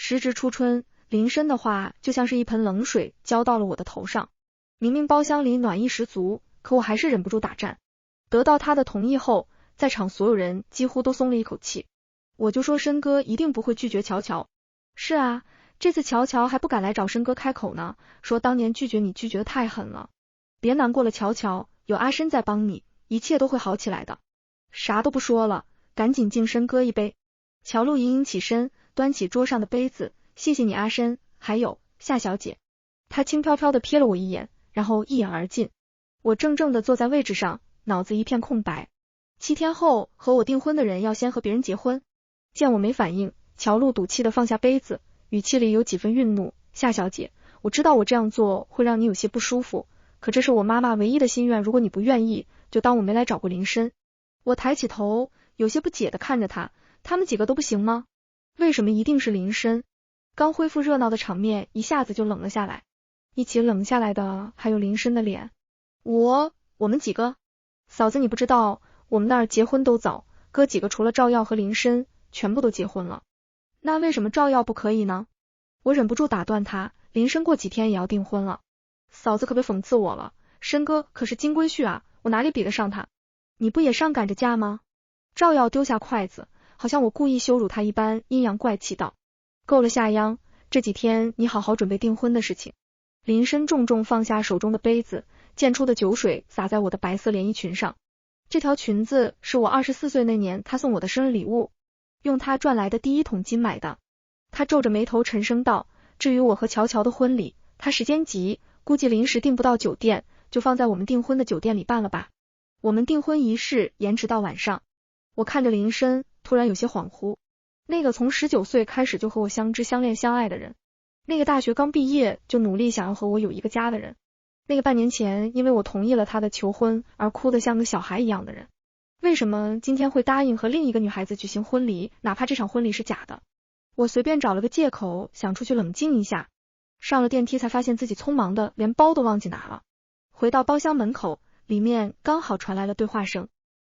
时值初春，林深的话就像是一盆冷水浇到了我的头上。明明包厢里暖意十足，可我还是忍不住打颤。得到他的同意后，在场所有人几乎都松了一口气。我就说申哥一定不会拒绝乔乔。是啊，这次乔乔还不敢来找申哥开口呢，说当年拒绝你拒绝的太狠了。别难过了乔乔，有阿深在帮你，一切都会好起来的。啥都不说了，赶紧敬申哥一杯。乔露盈盈起身，端起桌上的杯子，谢谢你阿深，还有夏小姐。她轻飘飘地瞥了我一眼，然后一饮而尽。我怔怔地坐在位置上，脑子一片空白。7天后和我订婚的人要先和别人结婚。见我没反应，乔露赌气地放下杯子，语气里有几分愠怒。夏小姐，我知道我这样做会让你有些不舒服，可这是我妈妈唯一的心愿，如果你不愿意，就当我没来找过林深。我抬起头，有些不解地看着他，他们几个都不行吗？为什么一定是林深？刚恢复热闹的场面一下子就冷了下来，一起冷下来的还有林深的脸。我们几个？嫂子你不知道，我们那儿结婚都早，哥几个除了赵耀和林深，全部都结婚了。那为什么赵耀不可以呢？我忍不住打断他，林深过几天也要订婚了。嫂子可别讽刺我了，深哥可是金龟婿啊，我哪里比得上他？你不也上赶着嫁吗？赵耀丢下筷子，好像我故意羞辱他一般，阴阳怪气道。够了夏央，这几天你好好准备订婚的事情。林深重重放下手中的杯子，溅出的酒水洒在我的白色连衣裙上。这条裙子是我24岁那年他送我的生日礼物，用他赚来的第1桶金买的。他皱着眉头沉声道，至于我和乔乔的婚礼，他时间急，估计临时订不到酒店，就放在我们订婚的酒店里办了吧。我们订婚仪式延迟到晚上。我看着林深，突然有些恍惚。那个从19岁开始就和我相知相恋相爱的人，那个大学刚毕业就努力想要和我有一个家的人，那个半年前因为我同意了他的求婚而哭得像个小孩一样的人，为什么今天会答应和另一个女孩子举行婚礼，哪怕这场婚礼是假的？我随便找了个借口想出去冷静一下，上了电梯才发现自己匆忙的连包都忘记拿了。回到包厢门口，里面刚好传来了对话声。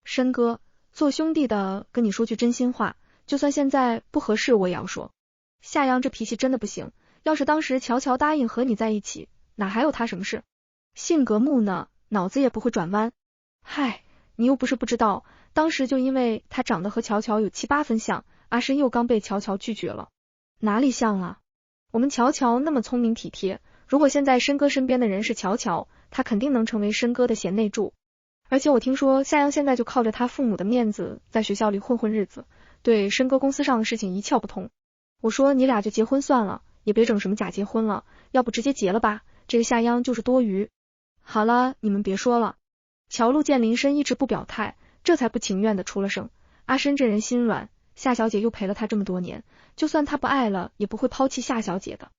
深哥，做兄弟的跟你说句真心话，就算现在不合适我也要说，夏阳这脾气真的不行，要是当时乔乔答应和你在一起，哪还有他什么事？性格木讷，脑子也不会转弯。嗨，你又不是不知道，当时就因为他长得和乔乔有7、8分像，阿深又刚被乔乔拒绝了。哪里像啊？我们乔乔那么聪明体贴，如果现在深哥身边的人是乔乔，他肯定能成为深哥的贤内助。而且我听说夏阳现在就靠着他父母的面子在学校里混混日子，对深哥公司上的事情一窍不通。我说你俩就结婚算了，也别整什么假结婚了，要不直接结了吧，这个夏央就是多余。好了，你们别说了。乔露见林深一直不表态，这才不情愿的出了声。阿深这人心软，夏小姐又陪了他这么多年，就算他不爱了也不会抛弃夏小姐的，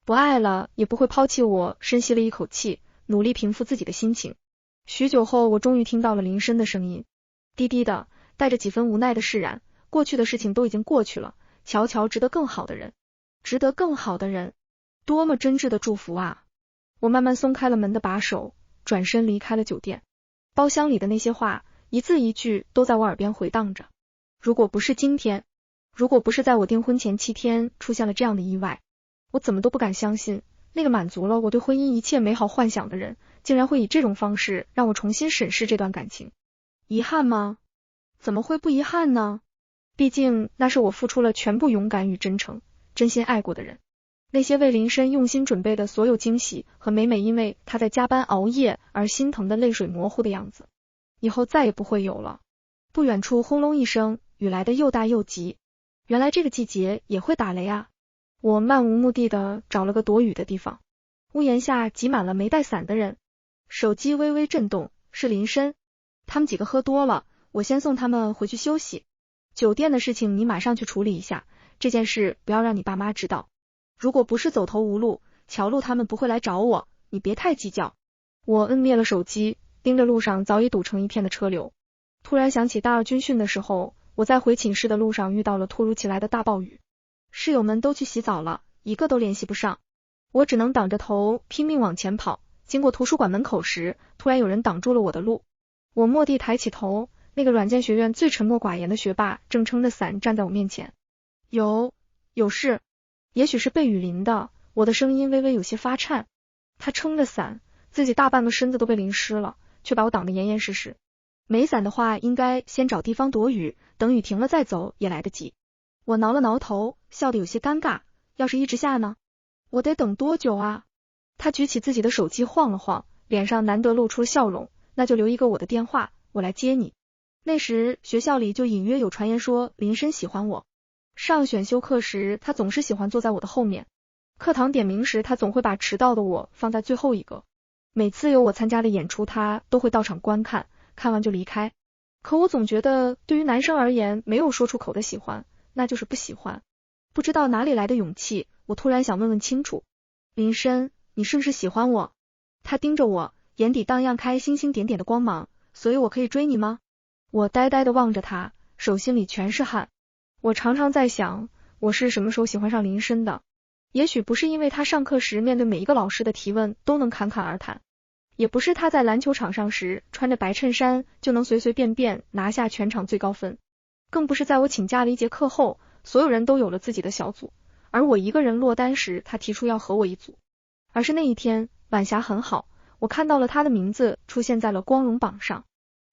不爱了也不会抛弃我。深吸了一口气，努力平复自己的心情。许久后我终于听到了林深的声音，低低的，带着几分无奈的释然，过去的事情都已经过去了，乔乔值得更好的人，值得更好的人，多么真挚的祝福啊。我慢慢松开了门的把手，转身离开了酒店。包厢里的那些话一字一句都在我耳边回荡着。如果不是今天，如果不是在我订婚前7天出现了这样的意外，我怎么都不敢相信，那个满足了我对婚姻一切美好幻想的人，竟然会以这种方式让我重新审视这段感情。遗憾吗？怎么会不遗憾呢？毕竟那是我付出了全部勇敢与真诚，真心爱过的人。那些为林深用心准备的所有惊喜和每每因为他在加班熬夜而心疼的泪水模糊的样子，以后再也不会有了。不远处轰隆一声，雨来得又大又急。原来这个季节也会打雷啊。我漫无目的的找了个躲雨的地方，屋檐下挤满了没带伞的人。手机微微震动，是林深。他们几个喝多了，我先送他们回去休息。酒店的事情你马上去处理一下，这件事不要让你爸妈知道。如果不是走投无路，乔露他们不会来找我，你别太计较。我摁灭了手机，盯着路上早已堵成一片的车流。突然想起大二军训的时候，我在回寝室的路上遇到了突如其来的大暴雨，室友们都去洗澡了，一个都联系不上，我只能挡着头拼命往前跑。经过图书馆门口时，突然有人挡住了我的路。我蓦地抬起头，那个软件学院最沉默寡言的学霸正撑着伞站在我面前。有事？也许是被雨淋的，我的声音微微有些发颤。他撑着伞，自己大半个身子都被淋湿了，却把我挡得严严实实。没伞的话，应该先找地方躲雨，等雨停了再走也来得及。我挠了挠头，笑得有些尴尬，要是一直下呢？我得等多久啊？他举起自己的手机晃了晃，脸上难得露出笑容，那就留一个我的电话，我来接你。那时学校里就隐约有传言说林深喜欢我。上选修课时，他总是喜欢坐在我的后面。课堂点名时，他总会把迟到的我放在最后一个。每次有我参加的演出，他都会到场观看，看完就离开。可我总觉得，对于男生而言，没有说出口的喜欢，那就是不喜欢。不知道哪里来的勇气，我突然想问问清楚，林深，你是不是喜欢我？他盯着我，眼底荡漾开星星点点的光芒，所以我可以追你吗？我呆呆地望着他，手心里全是汗。我常常在想，我是什么时候喜欢上林深的？也许不是因为他上课时面对每一个老师的提问都能侃侃而谈，也不是他在篮球场上时穿着白衬衫就能随随便便拿下全场最高分，更不是在我请假了一节课后，所有人都有了自己的小组，而我一个人落单时，他提出要和我一组，而是那一天晚霞很好，我看到了他的名字出现在了光荣榜上。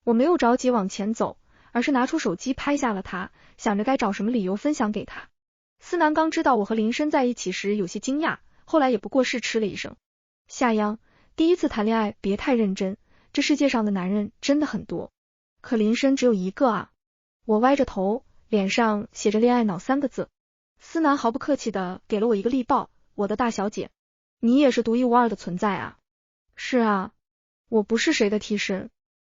我没有着急往前走，而是拿出手机拍下了他，想着该找什么理由分享给他。思南刚知道我和林深在一起时有些惊讶，后来也不过是嗤了一声。夏央，第一次谈恋爱别太认真，这世界上的男人真的很多，可林深只有一个啊。我歪着头，脸上写着恋爱脑3个字。思南毫不客气地给了我一个力抱，我的大小姐，你也是独一无二的存在啊。是啊，我不是谁的替身，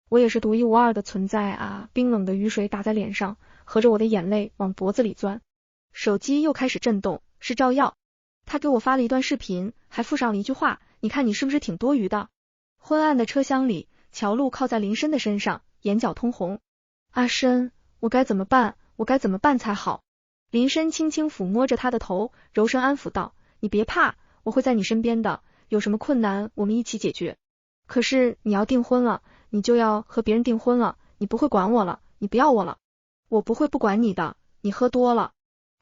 我也是独一无二的存在啊。冰冷的雨水打在脸上，合着我的眼泪往脖子里钻。手机又开始震动，是赵耀，他给我发了一段视频，还附上了一句话，你看你是不是挺多余的？昏暗的车厢里，乔璐靠在林深的身上，眼角通红。阿深，我该怎么办？我该怎么办才好？林深轻轻抚摸着他的头，柔声安抚道，你别怕，我会在你身边的，有什么困难我们一起解决。可是你要订婚了，你就要和别人订婚了，你不会管我了，你不要我了。我不会不管你的，你喝多了。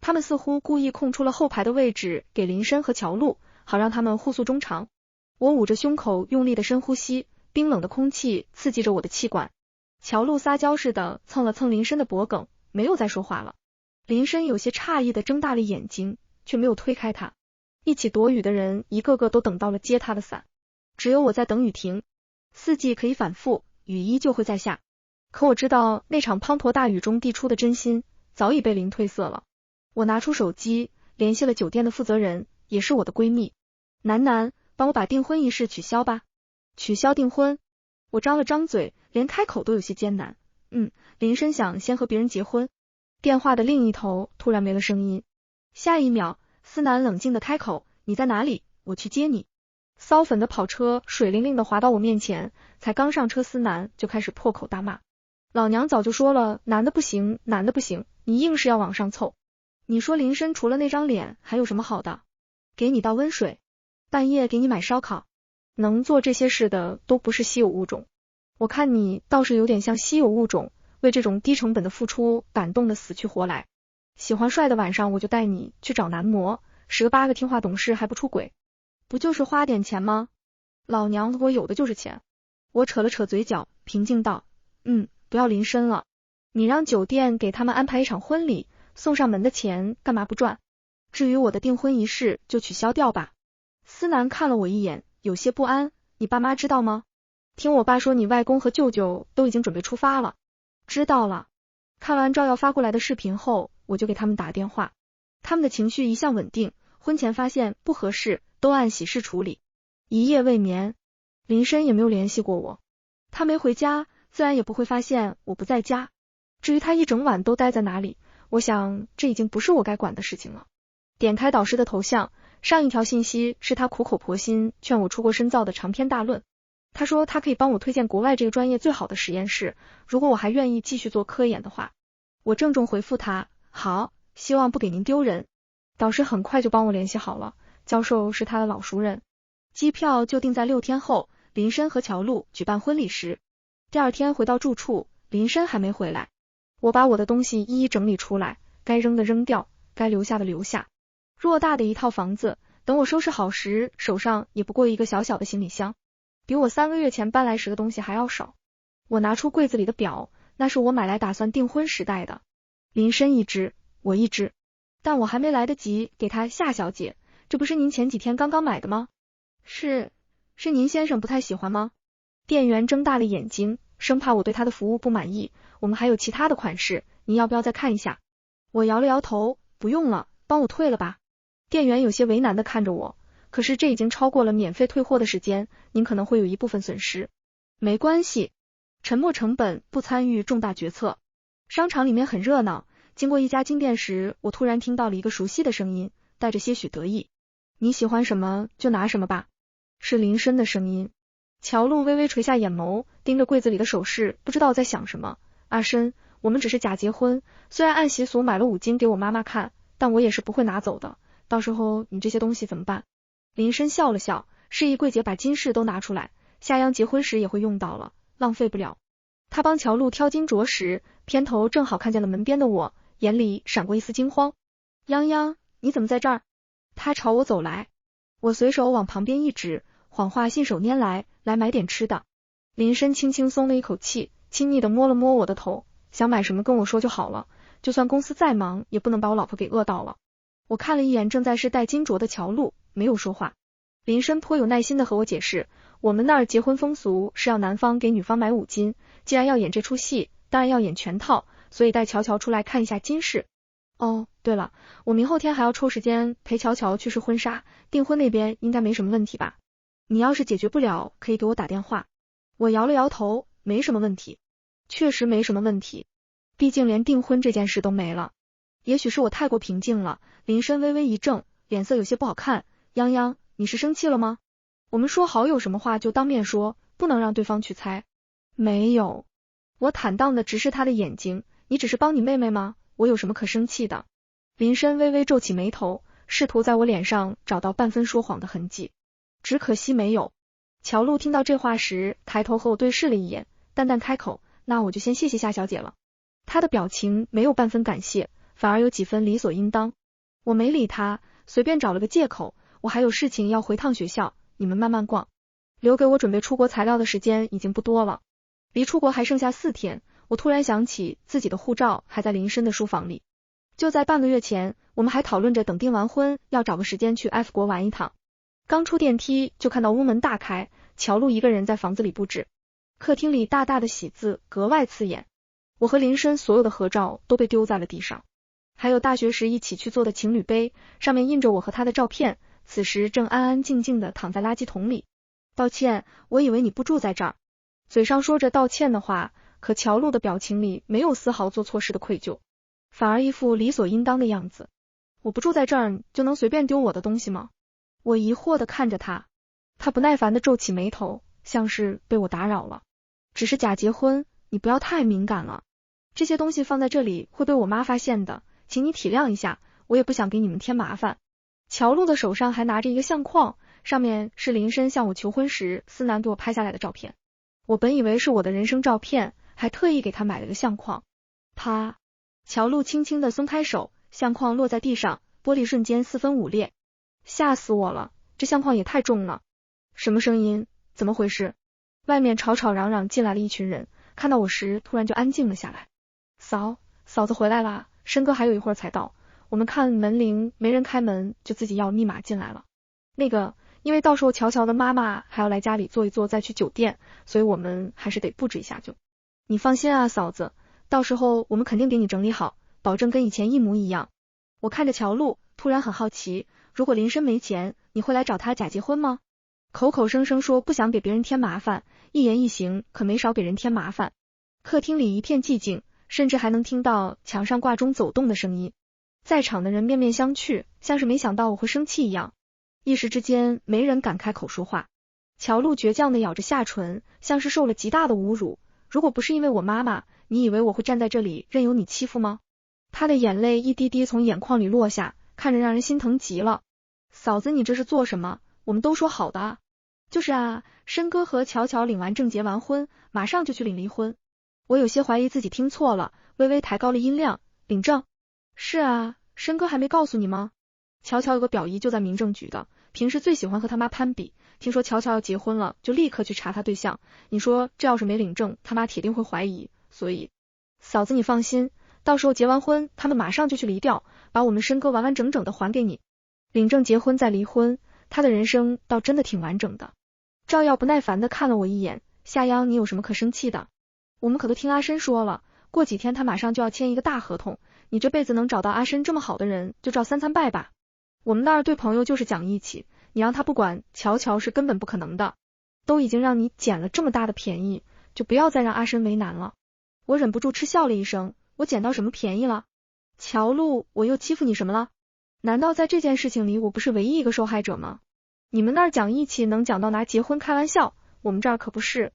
他们似乎故意空出了后排的位置给林深和乔璐，好让他们互诉衷肠。我捂着胸口用力的深呼吸，冰冷的空气刺激着我的气管。乔璐撒娇似的蹭了蹭林深的脖颈，没有再说话了。林深有些诧异的睁大了眼睛，却没有推开他。一起躲雨的人一个个都等到了接他的伞，只有我在等雨停。四季可以反复，雨依旧会再下，可我知道那场滂沱大雨中递出的真心早已被淋褪色了。我拿出手机联系了酒店的负责人，也是我的闺蜜楠楠，帮我把订婚仪式取消吧。取消订婚？我张了张嘴，连开口都有些艰难。林深想先和别人结婚。电话的另一头突然没了声音，下一秒思南冷静的开口，你在哪里？我去接你。骚粉的跑车水灵灵的滑到我面前，才刚上车，思南就开始破口大骂，老娘早就说了，男的不行，男的不行，你硬是要往上凑。你说林深除了那张脸还有什么好的？给你倒温水，半夜给你买烧烤，能做这些事的都不是稀有物种。我看你倒是有点像稀有物种，为这种低成本的付出感动的死去活来。喜欢帅的晚上我就带你去找男模，10个8个听话懂事还不出轨，不就是花点钱吗？老娘我有的就是钱。我扯了扯嘴角，平静道，不要林深了，你让酒店给他们安排一场婚礼，送上门的钱干嘛不赚？至于我的订婚仪式就取消掉吧。思南看了我一眼，有些不安，你爸妈知道吗？听我爸说你外公和舅舅都已经准备出发了。知道了。看完赵耀发过来的视频后，我就给他们打电话。他们的情绪一向稳定，婚前发现不合适都按喜事处理。一夜未眠，林深也没有联系过我，他没回家，自然也不会发现我不在家。至于他一整晚都待在哪里，我想这已经不是我该管的事情了。点开导师的头像，上一条信息是他苦口婆心劝我出国深造的长篇大论。他说他可以帮我推荐国外这个专业最好的实验室，如果我还愿意继续做科研的话。我郑重回复他，好，希望不给您丢人。导师很快就帮我联系好了，教授是他的老熟人。机票就定在6天后，林深和乔璐举办婚礼时。第二天回到住处，林深还没回来。我把我的东西一一整理出来，该扔的扔掉，该留下的留下。偌大的一套房子，等我收拾好时，手上也不过一个小小的行李箱，比我3个月前搬来时的东西还要少。我拿出柜子里的表，那是我买来打算订婚时戴的，林深一只，我一只，但我还没来得及给他夏小姐，这不是您前几天刚刚买的吗？是您先生不太喜欢吗？店员睁大了眼睛，生怕我对他的服务不满意，我们还有其他的款式，您要不要再看一下？我摇了摇头，不用了，帮我退了吧。店员有些为难的看着我，可是这已经超过了免费退货的时间，您可能会有一部分损失。没关系，沉没成本，不参与重大决策。商场里面很热闹，经过一家金店时，我突然听到了一个熟悉的声音，带着些许得意。你喜欢什么就拿什么吧。是林深的声音。乔璐微微垂下眼眸，盯着柜子里的首饰，不知道在想什么。阿深，我们只是假结婚，虽然按习俗买了5金给我妈妈看，但我也是不会拿走的，到时候你这些东西怎么办？林深笑了笑，示意柜姐把金饰都拿出来，夏央结婚时也会用到了，浪费不了。他帮乔璐挑金镯时，偏头正好看见了门边的我，眼里闪过一丝惊慌。泱泱，你怎么在这儿？他朝我走来，我随手往旁边一指，谎话信手拈来，来买点吃的。林深轻轻松了一口气，亲昵地摸了摸我的头，想买什么跟我说就好了，就算公司再忙，也不能把我老婆给饿到了。我看了一眼正在试戴金镯的乔璐，没有说话。林深颇有耐心地和我解释，我们那儿结婚风俗是要男方给女方买5金，既然要演这出戏，当然要演全套，所以带乔乔出来看一下金饰。哦，对了，我明后天还要抽时间陪乔乔去试婚纱，订婚那边应该没什么问题吧？你要是解决不了，可以给我打电话。我摇了摇头，没什么问题。确实没什么问题，毕竟连订婚这件事都没了。也许是我太过平静了，林深微微一怔，脸色有些不好看。泱泱，你是生气了吗？我们说好有什么话就当面说，不能让对方去猜。没有。我坦荡地直视他的眼睛，你只是帮你妹妹吗？我有什么可生气的？林深微微皱起眉头，试图在我脸上找到半分说谎的痕迹。只可惜没有。乔璐听到这话时，抬头和我对视了一眼，淡淡开口，那我就先谢谢夏小姐了。她的表情没有半分感谢，反而有几分理所应当。我没理她，随便找了个借口，我还有事情要回趟学校，你们慢慢逛。留给我准备出国材料的时间已经不多了，离出国还剩下4天，我突然想起自己的护照还在林深的书房里。就在半个月前，我们还讨论着等订完婚要找个时间去 F 国玩一趟。刚出电梯就看到屋门大开，乔璐一个人在房子里布置。客厅里大大的喜字格外刺眼，我和林深所有的合照都被丢在了地上，还有大学时一起去做的情侣碑，上面印着我和他的照片，此时正安安静静的躺在垃圾桶里。道歉，我以为你不住在这儿。嘴上说着道歉的话，可乔璐的表情里没有丝毫做错事的愧疚，反而一副理所应当的样子。我不住在这儿就能随便丢我的东西吗？我疑惑地看着他，他不耐烦地皱起眉头，像是被我打扰了。只是假结婚，你不要太敏感了，这些东西放在这里会被我妈发现的，请你体谅一下，我也不想给你们添麻烦。乔璐的手上还拿着一个相框，上面是林深向我求婚时思南给我拍下来的照片。我本以为是我的人生照片，还特意给他买了个相框。啪！乔璐轻轻地松开手，相框落在地上，玻璃瞬间4分5裂。吓死我了，这相框也太重了。什么声音？怎么回事？外面吵吵嚷嚷进来了一群人，看到我时突然就安静了下来。嫂子回来啦，深哥还有一会儿才到，我们看门铃没人开门，就自己要密码进来了。因为到时候乔乔的妈妈还要来家里坐一坐再去酒店，所以我们还是得布置一下就。你放心啊嫂子，到时候我们肯定给你整理好，保证跟以前一模一样。我看着乔璐，突然很好奇，如果林深没钱，你会来找他假结婚吗？口口声声说不想给别人添麻烦，一言一行可没少给人添麻烦。客厅里一片寂静，甚至还能听到墙上挂钟走动的声音。在场的人面面相觑，像是没想到我会生气一样。一时之间没人敢开口说话。乔璐倔强地咬着下唇，像是受了极大的侮辱。如果不是因为我妈妈，你以为我会站在这里任由你欺负吗？她的眼泪一滴滴从眼眶里落下，看着让人心疼极了。嫂子你这是做什么？我们都说好的啊。就是啊，深哥和乔乔领完证结完婚，马上就去领离婚。我有些怀疑自己听错了，微微抬高了音量，领证？是啊，深哥还没告诉你吗？乔乔有个表姨就在民政局的，平时最喜欢和他妈攀比，听说乔乔要结婚了，就立刻去查他对象。你说这要是没领证，他妈铁定会怀疑。所以，嫂子你放心，到时候结完婚，他们马上就去离掉，把我们申哥完完整整的还给你。领证结婚再离婚，他的人生倒真的挺完整的。赵耀不耐烦的看了我一眼，夏央你有什么可生气的？我们可都听阿申说了，过几天他马上就要签一个大合同，你这辈子能找到阿申这么好的人，就照三餐拜吧。我们那儿对朋友就是讲义气，你让他不管乔乔是根本不可能的。都已经让你捡了这么大的便宜，就不要再让阿申为难了。我忍不住嗤笑了一声，我捡到什么便宜了？乔路，我又欺负你什么了？难道在这件事情里我不是唯一一个受害者吗？你们那儿讲义气能讲到拿结婚开玩笑，我们这儿可不是。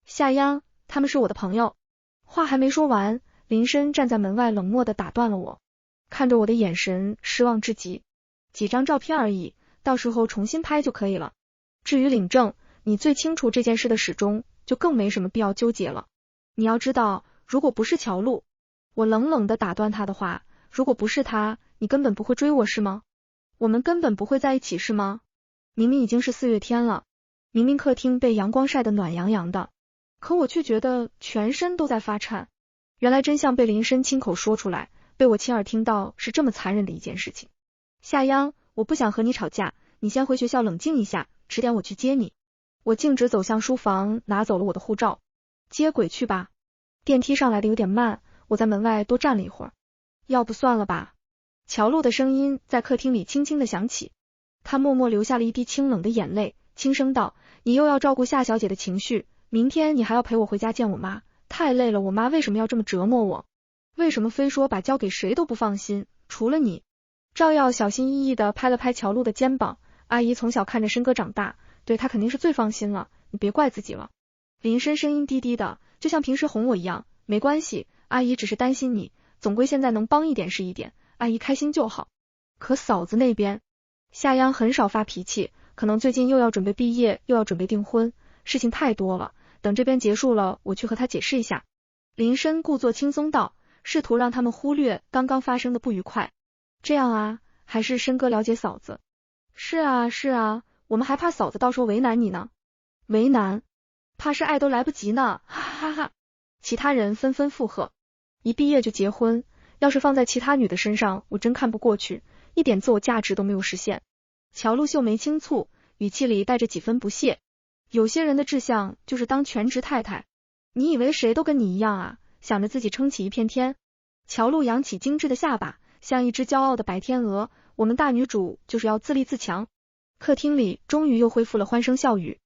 夏央，他们是我的朋友。话还没说完，林深站在门外冷漠地打断了我，看着我的眼神失望至极。几张照片而已，到时候重新拍就可以了。至于领证，你最清楚这件事的始终，就更没什么必要纠结了。你要知道，如果不是乔路，我冷冷地打断他的话，如果不是他，你根本不会追我是吗？我们根本不会在一起是吗？明明已经是4月天了，明明客厅被阳光晒得暖洋洋的，可我却觉得全身都在发颤。原来真相被林深亲口说出来，被我亲耳听到，是这么残忍的一件事情。夏央，我不想和你吵架，你先回学校冷静一下，迟点我去接你。我径直走向书房，拿走了我的护照。接轨去吧。电梯上来的有点慢，我在门外多站了一会儿。要不算了吧。乔路的声音在客厅里轻轻的响起，他默默流下了一滴清冷的眼泪，轻声道，你又要照顾夏小姐的情绪，明天你还要陪我回家见我妈，太累了，我妈为什么要这么折磨我？为什么非说把交给谁都不放心，除了你？赵耀小心翼翼地拍了拍乔路的肩膀，阿姨从小看着申哥长大，对他肯定是最放心了，你别怪自己了。林深声音低低的，就像平时哄我一样，没关系，阿姨只是担心你，总归现在能帮一点是一点，阿姨开心就好。可嫂子那边，夏央很少发脾气，可能最近又要准备毕业，又要准备订婚，事情太多了，等这边结束了，我去和他解释一下。林深故作轻松道，试图让他们忽略刚刚发生的不愉快。这样啊，还是申哥了解嫂子。是啊是啊，我们还怕嫂子到时候为难你呢。为难？怕是爱都来不及呢，哈哈哈。其他人纷纷附和。一毕业就结婚，要是放在其他女的身上，我真看不过去，一点自我价值都没有实现。乔路秀眉轻蹙，语气里带着几分不屑。有些人的志向就是当全职太太，你以为谁都跟你一样啊，想着自己撑起一片天？乔路扬起精致的下巴，像一只骄傲的白天鹅，我们大女主就是要自立自强。客厅里终于又恢复了欢声笑语，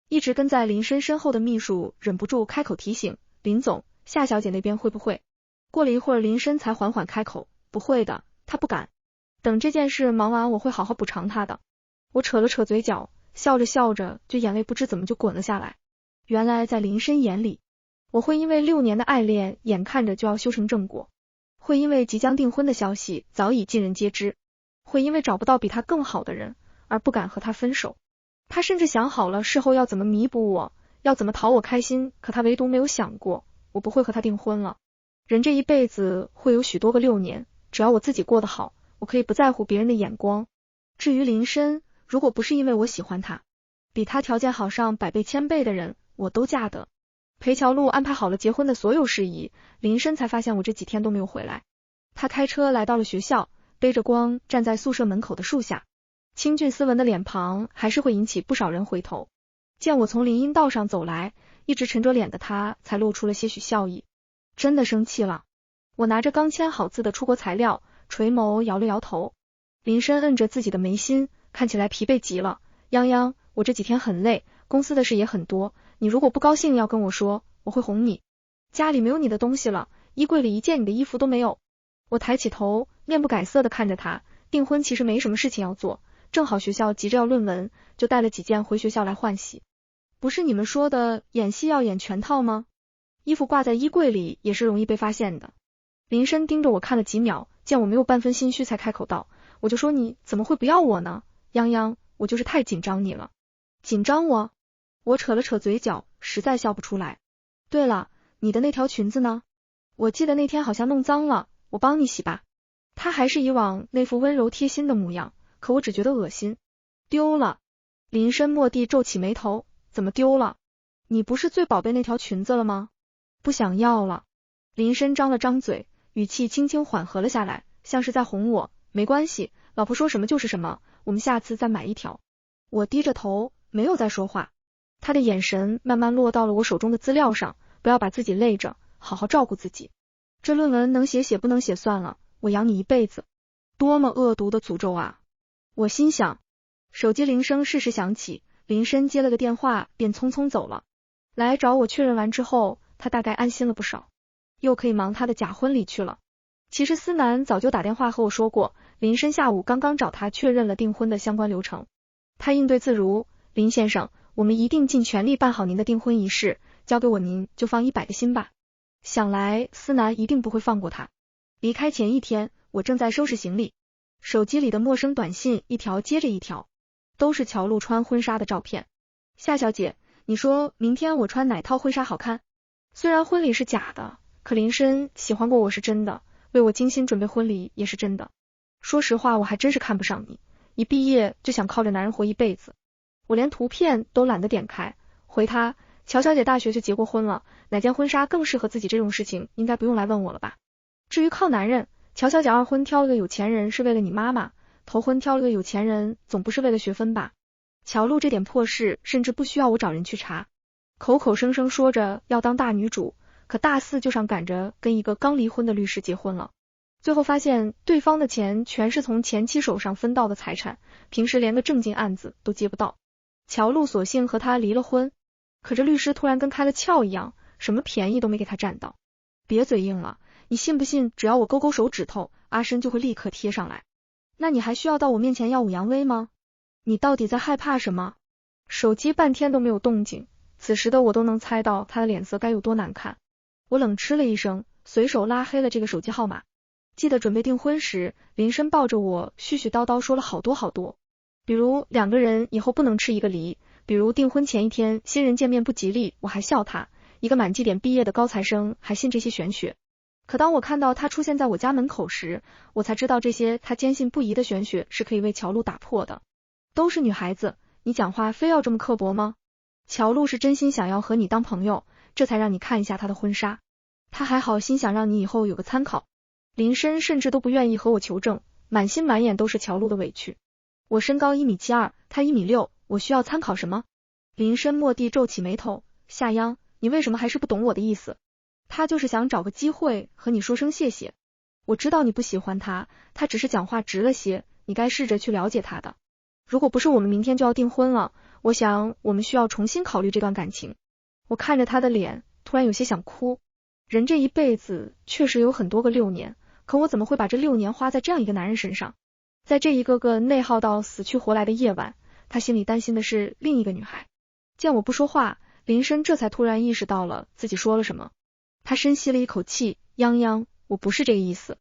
一直跟在林深身后的秘书忍不住开口提醒，林总，夏小姐那边会不会？过了一会儿，林深才缓缓开口，不会的，他不敢。等这件事忙完，我会好好补偿他的。我扯了扯嘴角，笑着笑着，就眼泪不知怎么就滚了下来。原来在林深眼里，我会因为6年的爱恋眼看着就要修成正果，会因为即将订婚的消息早已尽人皆知，会因为找不到比他更好的人而不敢和他分手。他甚至想好了事后要怎么弥补我，要怎么讨我开心，可他唯独没有想过，我不会和他订婚了。人这一辈子会有许多个6年，只要我自己过得好，我可以不在乎别人的眼光。至于林深，如果不是因为我喜欢他，比他条件好上100倍1000倍的人，我都嫁得。裴乔路安排好了结婚的所有事宜，林深才发现我这几天都没有回来。他开车来到了学校，背着光站在宿舍门口的树下，清俊斯文的脸庞还是会引起不少人回头。见我从林荫道上走来，一直沉着脸的他才露出了些许笑意。真的生气了？我拿着刚签好字的出国材料，垂眸摇了摇头。林深摁着自己的眉心，看起来疲惫极了。泱泱，我这几天很累，公司的事也很多，你如果不高兴要跟我说，我会哄你。家里没有你的东西了，衣柜里一件你的衣服都没有。我抬起头，面不改色地看着他，订婚其实没什么事情要做，正好学校急着要论文，就带了几件回学校来换洗。不是你们说的演戏要演全套吗？衣服挂在衣柜里也是容易被发现的。林深盯着我看了几秒，见我没有半分心虚才开口道，我就说你怎么会不要我呢？泱泱，我就是太紧张你了。紧张我？我扯了扯嘴角，实在笑不出来。对了，你的那条裙子呢？我记得那天好像弄脏了，我帮你洗吧。他还是以往那副温柔贴心的模样，可我只觉得恶心。丢了。林深蓦地皱起眉头，怎么丢了？你不是最宝贝那条裙子了吗？不想要了。林深张了张嘴，语气轻轻缓和了下来，像是在哄我，没关系，老婆说什么就是什么，我们下次再买一条。我低着头，没有再说话。他的眼神慢慢落到了我手中的资料上，不要把自己累着，好好照顾自己。这论文能写写不能写算了，我养你一辈子。多么恶毒的诅咒啊！我心想。手机铃声适时响起，林深接了个电话便匆匆走了。来找我确认完之后，他大概安心了不少，又可以忙他的假婚礼去了。其实思南早就打电话和我说过，林深下午刚刚找他确认了订婚的相关流程。他应对自如，林先生，我们一定尽全力办好您的订婚仪式，交给我您就放100个心吧。想来思南一定不会放过他。离开前一天，我正在收拾行李，手机里的陌生短信一条接着一条，都是乔璐穿婚纱的照片。夏小姐，你说明天我穿哪套婚纱好看？虽然婚礼是假的，可林深喜欢过我是真的，为我精心准备婚礼也是真的。说实话，我还真是看不上你，一毕业就想靠着男人活一辈子。我连图片都懒得点开，回他，乔小姐大学就结过婚了，哪件婚纱更适合自己这种事情应该不用来问我了吧。至于靠男人，乔小姐二婚挑了个有钱人是为了你妈妈，头婚挑了个有钱人总不是为了学分吧。乔璐这点破事甚至不需要我找人去查，口口声声说着要当大女主，可大4就上赶着跟一个刚离婚的律师结婚了。最后发现对方的钱全是从前妻手上分到的财产，平时连个正经案子都接不到。乔璐索性和他离了婚，可这律师突然跟开了窍一样，什么便宜都没给他占到。别嘴硬了，你信不信只要我勾勾手指头，阿深就会立刻贴上来？那你还需要到我面前耀武扬威吗？你到底在害怕什么？手机半天都没有动静，此时的我都能猜到他的脸色该有多难看。我冷嗤了一声，随手拉黑了这个手机号码。记得准备订婚时，林深抱着我絮絮叨叨说了好多好多，比如2个人以后不能吃一个梨，比如订婚前一天新人见面不吉利，我还笑他，一个满绩点毕业的高材生还信这些玄学。可当我看到他出现在我家门口时，我才知道这些他坚信不疑的玄学是可以为乔璐打破的。都是女孩子，你讲话非要这么刻薄吗？乔璐是真心想要和你当朋友，这才让你看一下她的婚纱，她还好心想让你以后有个参考。林深甚至都不愿意和我求证，满心满眼都是乔璐的委屈。我身高1.72米，他1.6米，我需要参考什么？林深蓦地皱起眉头，夏央，你为什么还是不懂我的意思？他就是想找个机会和你说声谢谢。我知道你不喜欢他，他只是讲话直了些，你该试着去了解他的。如果不是我们明天就要订婚了，我想我们需要重新考虑这段感情。我看着他的脸，突然有些想哭。人这一辈子确实有很多个6年，可我怎么会把这6年花在这样一个男人身上？在这一个个内耗到死去活来的夜晚，他心里担心的是另一个女孩。见我不说话，林深这才突然意识到了自己说了什么。他深吸了一口气，泱泱，我不是这个意思。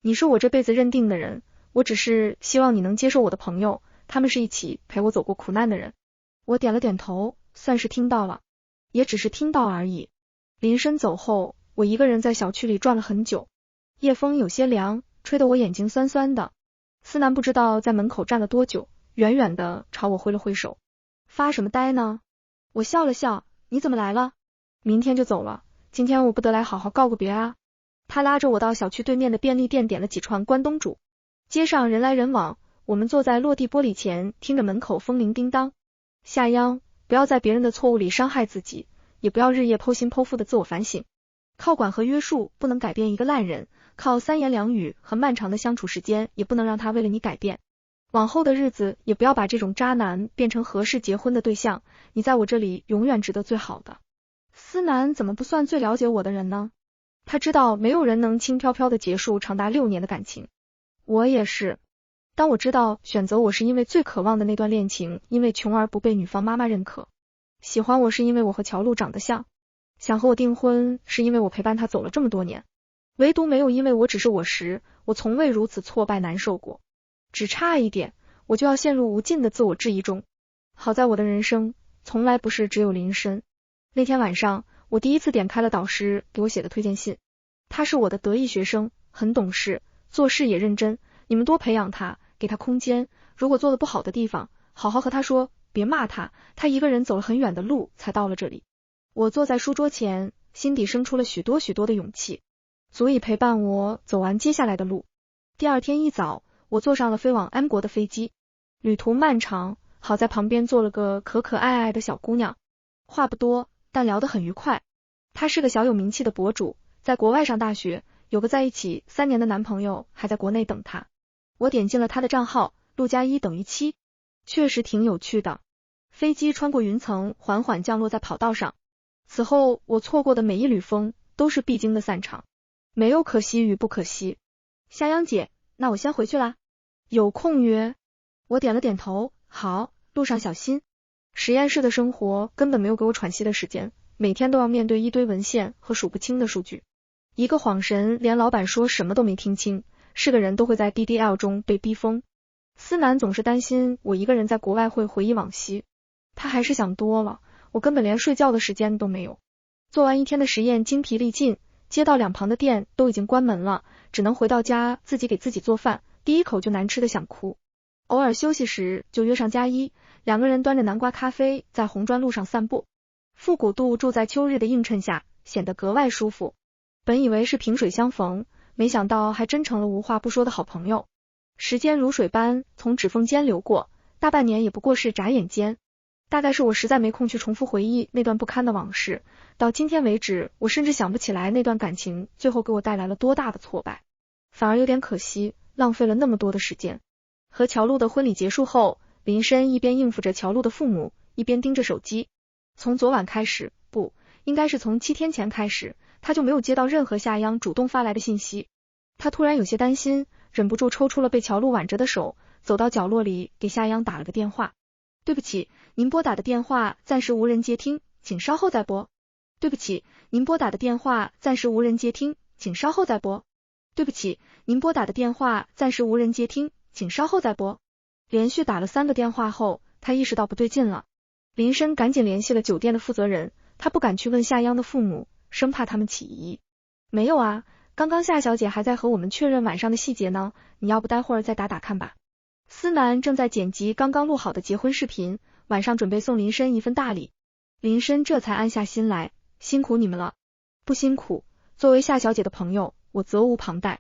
你是我这辈子认定的人，我只是希望你能接受我的朋友，他们是一起陪我走过苦难的人。我点了点头，算是听到了，也只是听到而已。林深走后，我一个人在小区里转了很久，夜风有些凉，吹得我眼睛酸酸的。思南不知道在门口站了多久，远远的朝我挥了挥手。发什么呆呢？我笑了笑，你怎么来了？明天就走了，今天我不得来好好告个别啊。他拉着我到小区对面的便利店点了几串关东煮。街上人来人往，我们坐在落地玻璃前，听着门口风铃叮当。夏央，不要在别人的错误里伤害自己，也不要日夜剖心剖腹的自我反省。靠管和约束不能改变一个烂人，靠3言2语和漫长的相处时间也不能让他为了你改变。往后的日子也不要把这种渣男变成合适结婚的对象，你在我这里永远值得最好的。思南怎么不算最了解我的人呢？他知道没有人能轻飘飘的结束长达6年的感情，我也是。当我知道选择我是因为最渴望的那段恋情因为穷而不被女方妈妈认可，喜欢我是因为我和乔璐长得像，想和我订婚是因为我陪伴他走了这么多年，唯独没有因为我只是我时，我从未如此挫败难受过。只差一点，我就要陷入无尽的自我质疑中。好在我的人生从来不是只有林深。那天晚上，我第一次点开了导师给我写的推荐信。他是我的得意学生，很懂事，做事也认真，你们多培养他，给他空间，如果做的不好的地方，好好和他说，别骂他，他一个人走了很远的路才到了这里。我坐在书桌前，心底生出了许多许多的勇气，足以陪伴我走完接下来的路。第二天一早，我坐上了飞往 M 国的飞机，旅途漫长，好在旁边坐了个可可爱爱的小姑娘，话不多，但聊得很愉快。她是个小有名气的博主，在国外上大学，有个在一起3年的男朋友还在国内等她。我点进了她的账号，陆加1等于7，确实挺有趣的。飞机穿过云层，缓缓降落在跑道上。此后我错过的每一缕风都是必经的散场，没有可惜与不可惜。夏央姐，那我先回去啦，有空约。我点了点头，好，路上小心。实验室的生活根本没有给我喘息的时间，每天都要面对一堆文献和数不清的数据。一个恍神，连老板说什么都没听清，是个人都会在 DDL 中被逼疯。思南总是担心我一个人在国外会回忆往昔，他还是想多了，我根本连睡觉的时间都没有。做完一天的实验精疲力尽，街道两旁的店都已经关门了，只能回到家自己给自己做饭，第一口就难吃的想哭。偶尔休息时就约上加1，两个人端着南瓜咖啡在红砖路上散步，复古度住在秋日的映衬下，显得格外舒服。本以为是萍水相逢，没想到还真成了无话不说的好朋友。时间如水般从指缝间流过，大半年也不过是眨眼间。大概是我实在没空去重复回忆那段不堪的往事，到今天为止，我甚至想不起来那段感情最后给我带来了多大的挫败，反而有点可惜，浪费了那么多的时间。和乔璐的婚礼结束后，林深一边应付着乔璐的父母，一边盯着手机。从昨晚开始，不，应该是从7天前开始，他就没有接到任何夏央主动发来的信息。他突然有些担心，忍不住抽出了被乔璐挽着的手，走到角落里给夏央打了个电话。对不起，您拨打的电话暂时无人接听，请稍后再拨。对不起，您拨打的电话暂时无人接听，请稍后再拨。对不起，您拨打的电话暂时无人接听，请稍后再拨。连续打了3个电话后，他意识到不对劲了。林深赶紧联系了酒店的负责人，他不敢去问夏央的父母，生怕他们起疑。没有啊，刚刚夏小姐还在和我们确认晚上的细节呢，你要不待会儿再打打看吧。思南正在剪辑刚刚录好的结婚视频，晚上准备送林深一份大礼。林深这才安下心来，辛苦你们了。不辛苦，作为夏小姐的朋友，我责无旁贷。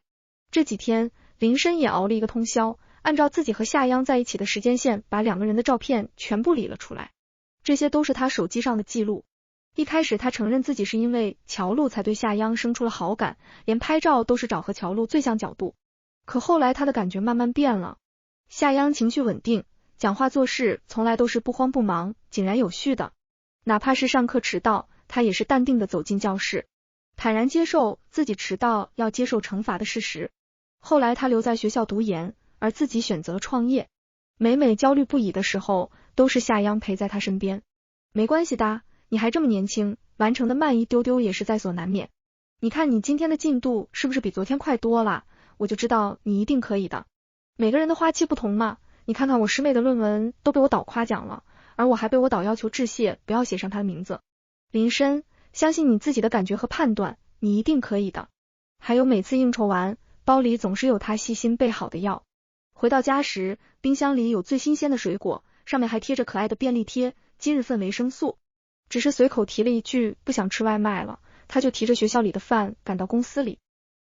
这几天，林深也熬了一个通宵，按照自己和夏央在一起的时间线，把2个人的照片全部理了出来。这些都是他手机上的记录。一开始他承认自己是因为乔璐才对夏央生出了好感，连拍照都是找和乔璐最像角度。可后来他的感觉慢慢变了。夏央情绪稳定，讲话做事从来都是不慌不忙，井然有序的。哪怕是上课迟到，他也是淡定的走进教室，坦然接受自己迟到要接受惩罚的事实。后来他留在学校读研，而自己选择了创业。每每焦虑不已的时候，都是夏央陪在他身边。没关系的，你还这么年轻，完成的慢一丢丢也是在所难免。你看你今天的进度是不是比昨天快多了？我就知道你一定可以的。每个人的花期不同嘛，你看看我师妹的论文都被我导夸奖了，而我还被我导要求致谢，不要写上她的名字。林深，相信你自己的感觉和判断，你一定可以的。还有每次应酬完，包里总是有他细心备好的药。回到家时，冰箱里有最新鲜的水果，上面还贴着可爱的便利贴，今日份维生素。只是随口提了一句不想吃外卖了，他就提着学校里的饭赶到公司里。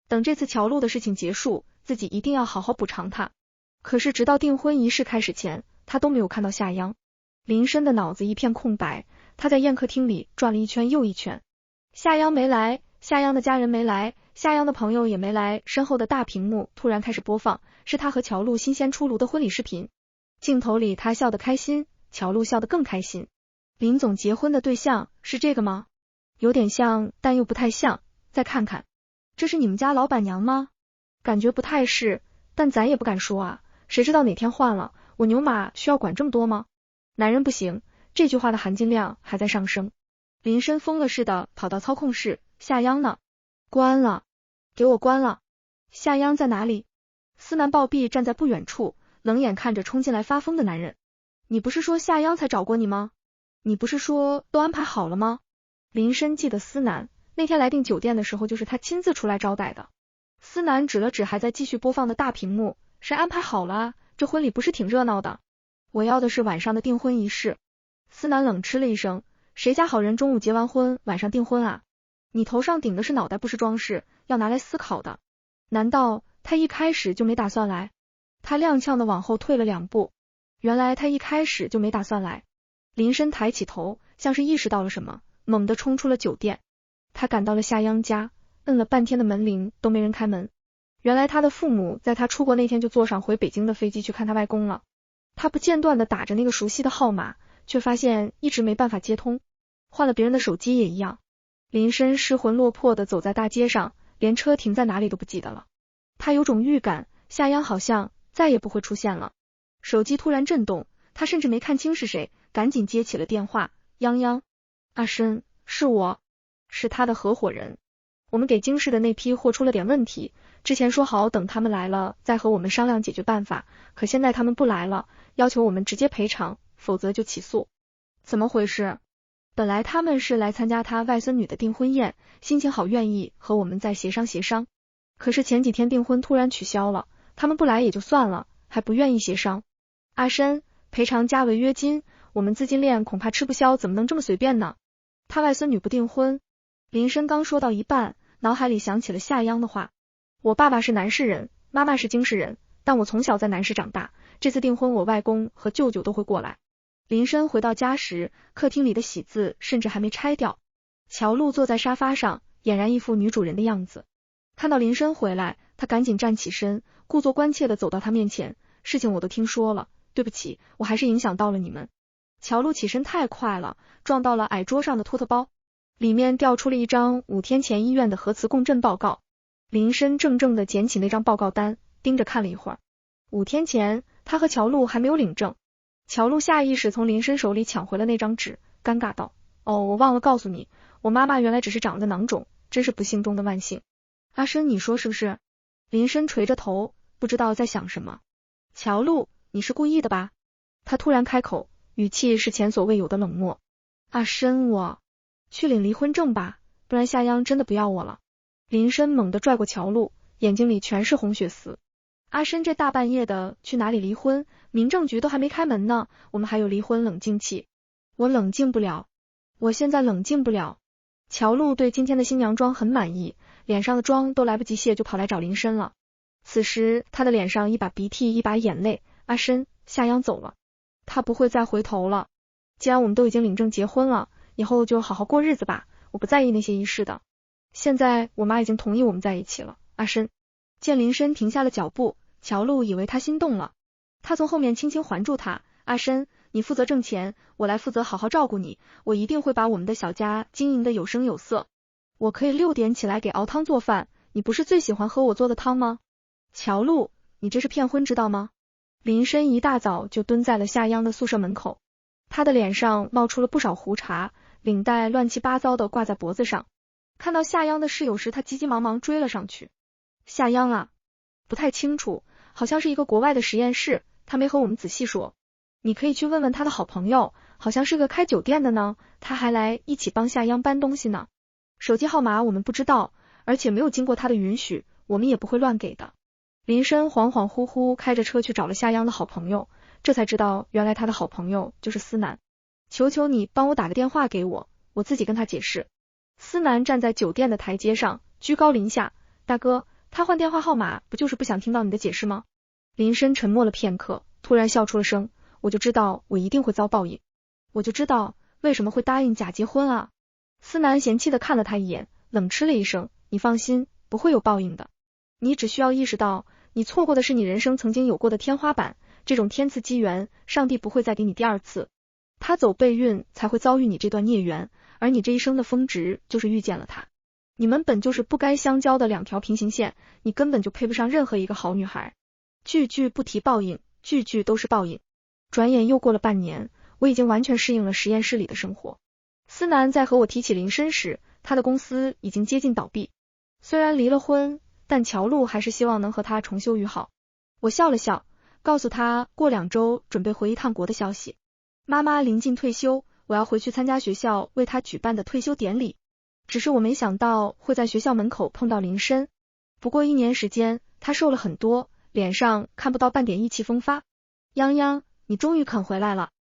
等这次乔璐的事情结束，自己一定要好好补偿他。可是直到订婚仪式开始前，他都没有看到夏央。林深的脑子一片空白，他在宴客厅里转了一圈又一圈。夏央没来，夏央的家人没来，夏央的朋友也没来，身后的大屏幕突然开始播放，是他和乔璐新鲜出炉的婚礼视频。镜头里他笑得开心，乔璐笑得更开心。林总结婚的对象是这个吗？有点像，但又不太像。再看看，这是你们家老板娘吗？感觉不太是，但咱也不敢说啊，谁知道哪天换了，我牛马需要管这么多吗？男人不行，这句话的含金量还在上升。林深疯了似的跑到操控室，夏央呢？关了，给我关了。夏央在哪里？思南暴毙站在不远处，冷眼看着冲进来发疯的男人。你不是说夏央才找过你吗？你不是说都安排好了吗？林深记得思南那天来订酒店的时候，就是他亲自出来招待的。思南指了指还在继续播放的大屏幕，谁安排好了啊？这婚礼不是挺热闹的？我要的是晚上的订婚仪式。思南冷嗤了一声，谁家好人中午结完婚，晚上订婚啊？你头上顶的是脑袋，不是装饰，要拿来思考的。难道他一开始就没打算来？他踉跄的往后退了2步。原来他一开始就没打算来。林深抬起头，像是意识到了什么，猛地冲出了酒店。他赶到了夏央家，摁了半天的门铃都没人开门。原来他的父母在他出国那天就坐上回北京的飞机去看他外公了。他不间断的打着那个熟悉的号码，却发现一直没办法接通，换了别人的手机也一样。林深失魂落魄的走在大街上，连车停在哪里都不记得了。他有种预感，夏央好像再也不会出现了。手机突然震动，他甚至没看清是谁，赶紧接起了电话。泱泱，阿深，是我，是他的合伙人。我们给京市的那批货出了点问题，之前说好等他们来了再和我们商量解决办法，可现在他们不来了，要求我们直接赔偿，否则就起诉。怎么回事？本来他们是来参加他外孙女的订婚宴，心情好，愿意和我们再协商协商。可是前几天订婚突然取消了，他们不来也就算了，还不愿意协商。阿深，赔偿加违约金，我们资金链恐怕吃不消，怎么能这么随便呢？他外孙女不订婚。林深刚说到一半，脑海里想起了夏央的话。我爸爸是南市人，妈妈是京市人，但我从小在南市长大，这次订婚我外公和舅舅都会过来。林深回到家时，客厅里的喜字甚至还没拆掉。乔露坐在沙发上，俨然一副女主人的样子。看到林深回来，他赶紧站起身，故作关切的走到他面前。事情我都听说了，对不起，我还是影响到了你们。乔露起身太快了，撞到了矮桌上的托特包，里面掉出了一张5天前医院的核磁共振报告。林深怔怔的捡起那张报告单，盯着看了一会儿。5天前，他和乔露还没有领证。乔露下意识从林深手里抢回了那张纸，尴尬道：哦，我忘了告诉你，我妈妈原来只是长了个囊肿，真是不幸中的万幸。阿深，你说是不是？林深垂着头，不知道在想什么。乔露，你是故意的吧？他突然开口，语气是前所未有的冷漠。阿深，我去领离婚证吧，不然夏央真的不要我了。林深猛地拽过乔露，眼睛里全是红血丝。阿深，这大半夜的去哪里离婚？民政局都还没开门呢，我们还有离婚冷静期。我冷静不了，我现在冷静不了。乔露对今天的新娘妆很满意，脸上的妆都来不及卸就跑来找林深了。此时她的脸上一把鼻涕一把眼泪。阿深，夏央走了，她不会再回头了。既然我们都已经领证结婚了，以后就好好过日子吧，我不在意那些仪式的。现在我妈已经同意我们在一起了。阿深。见林深停下了脚步，乔露以为他心动了，他从后面轻轻环住他。阿深，你负责挣钱，我来负责好好照顾你，我一定会把我们的小家经营的有声有色。我可以6点起来给熬汤做饭，你不是最喜欢喝我做的汤吗？乔露，你这是骗婚知道吗？林深一大早就蹲在了夏央的宿舍门口，他的脸上冒出了不少胡茬，领带乱七八糟的挂在脖子上。看到夏央的室友时，他急急忙忙追了上去。夏央啊，不太清楚，好像是一个国外的实验室，他没和我们仔细说。你可以去问问他的好朋友，好像是个开酒店的呢，他还来一起帮夏央搬东西呢。手机号码我们不知道，而且没有经过他的允许，我们也不会乱给的。林深恍恍惚惚开着车去找了夏央的好朋友，这才知道原来他的好朋友就是思南。求求你帮我打个电话给我，我自己跟他解释。思南站在酒店的台阶上，居高临下，大哥，他换电话号码不就是不想听到你的解释吗？林深沉默了片刻，突然笑出了声，我就知道我一定会遭报应，我就知道为什么会答应假结婚啊。思南嫌弃的看了他一眼，冷嗤了一声，你放心，不会有报应的。你只需要意识到，你错过的是你人生曾经有过的天花板，这种天赐机缘，上帝不会再给你第二次。他走背运才会遭遇你这段孽缘，而你这一生的峰值就是遇见了他。你们本就是不该相交的2条平行线，你根本就配不上任何一个好女孩。句句不提报应，句句都是报应。转眼又过了半年，我已经完全适应了实验室里的生活。思南在和我提起林深时，他的公司已经接近倒闭。虽然离了婚，但乔露还是希望能和他重修于好。我笑了笑，告诉他过2周准备回一趟国的消息。妈妈临近退休，我要回去参加学校为她举办的退休典礼。只是我没想到会在学校门口碰到林深。不过1年时间，他瘦了很多，脸上看不到半点意气风发。泱泱，你终于肯回来了。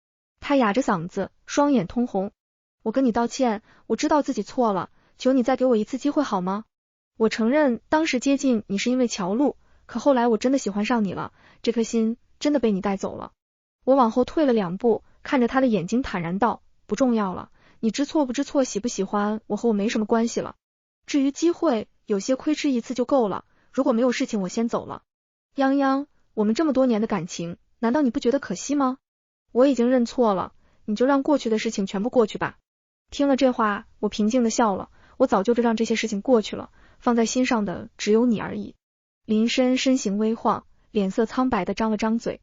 他哑着嗓子，双眼通红。我跟你道歉，我知道自己错了，求你再给我一次机会好吗？我承认当时接近你是因为乔路，可后来我真的喜欢上你了，这颗心真的被你带走了。我往后退了2步，看着他的眼睛坦然道，不重要了，你知错不知错，喜不喜欢我和我没什么关系了。至于机会，有些亏吃一次就够了，如果没有事情我先走了。泱泱，我们这么多年的感情，难道你不觉得可惜吗？我已经认错了，你就让过去的事情全部过去吧。听了这话，我平静的笑了，我早就知道这些事情过去了，放在心上的只有你而已。林深身形微晃，脸色苍白的张了张嘴，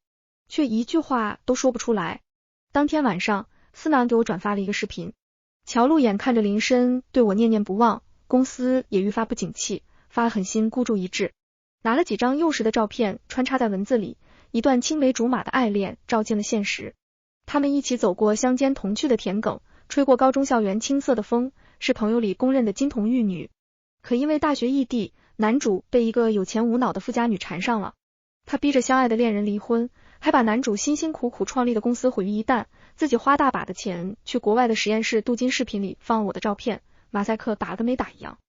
却一句话都说不出来。当天晚上，思南给我转发了一个视频，乔路眼看着林深对我念念不忘，公司也愈发不景气，发了狠心孤注一掷，拿了几张幼时的照片穿插在文字里，一段青梅竹马的爱恋照进了现实。他们一起走过乡间童趣的田埂，吹过高中校园青涩的风，是朋友里公认的金童玉女。可因为大学异地，男主被一个有钱无脑的富家女缠上了，他逼着相爱的恋人离婚，还把男主辛辛苦苦创立的公司毁于一旦，自己花大把的钱去国外的实验室镀金视频里放我的照片，马赛克打了跟没打一样。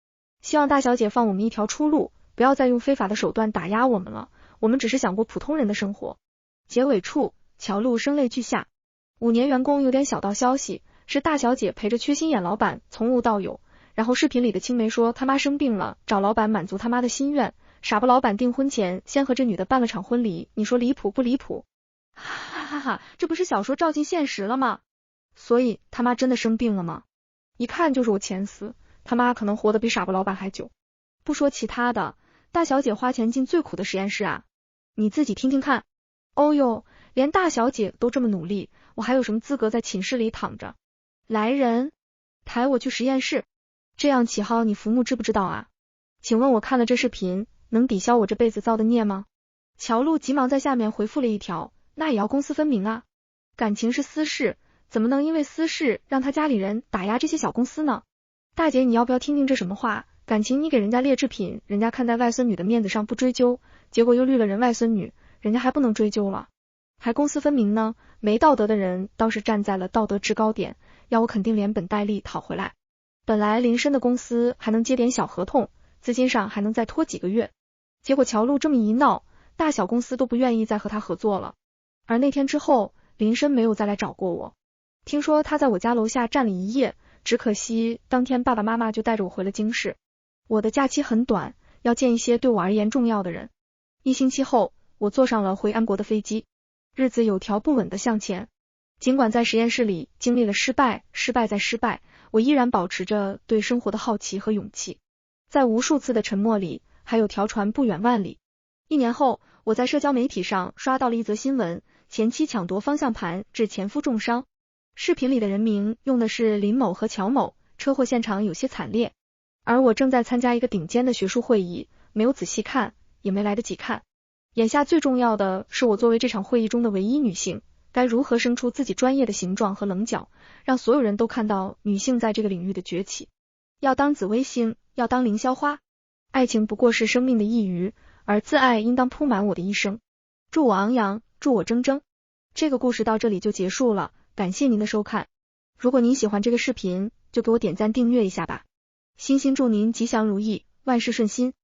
希望大小姐放我们一条出路，不要再用非法的手段打压我们了，我们只是想过普通人的生活。结尾处，乔路声泪俱下。5年员工有点小道消息，是大小姐陪着缺心眼老板从无到有，然后视频里的青梅说他妈生病了，找老板满足他妈的心愿，傻不老板订婚前先和这女的办了场婚礼，你说离谱不离谱？哈哈哈，这不是小说照进现实了吗？所以他妈真的生病了吗？一看就是我前司，他妈可能活得比傻不老板还久。不说其他的，大小姐花钱进最苦的实验室啊，你自己听听看。哦哟，连大小姐都这么努力，我还有什么资格在寝室里躺着？来人，抬我去实验室。这样起号你浮木知不知道啊？请问我看了这视频，能抵消我这辈子造的孽吗？乔路急忙在下面回复了一条，那也要公私分明啊，感情是私事，怎么能因为私事让他家里人打压这些小公司呢？大姐你要不要听听这什么话？感情你给人家劣质品，人家看在外孙女的面子上不追究，结果又绿了人外孙女，人家还不能追究了，还公私分明呢？没道德的人倒是站在了道德制高点，要我肯定连本带利讨回来。本来林深的公司还能接点小合同，资金上还能再拖几个月，结果乔路这么一闹，大小公司都不愿意再和他合作了。而那天之后，林深没有再来找过我，听说他在我家楼下站了一夜，只可惜当天爸爸妈妈就带着我回了京市。我的假期很短，要见一些对我而言重要的人。1星期后，我坐上了回安国的飞机，日子有条不紊的向前。尽管在实验室里经历了失败再失败，我依然保持着对生活的好奇和勇气。在无数次的沉默里，还有条船不远万里。1年后，我在社交媒体上刷到了一则新闻，前妻抢夺方向盘致前夫重伤。视频里的人名用的是林某和乔某，车祸现场有些惨烈。而我正在参加一个顶尖的学术会议，没有仔细看，也没来得及看。眼下最重要的是我作为这场会议中的唯一女性，该如何生出自己专业的形状和棱角，让所有人都看到女性在这个领域的崛起。要当紫微星，要当凌霄花。爱情不过是生命的一隅，而自爱应当铺满我的一生。祝我昂扬，祝我铮铮。这个故事到这里就结束了，感谢您的收看。如果您喜欢这个视频，就给我点赞订阅一下吧。衷心祝您吉祥如意，万事顺心。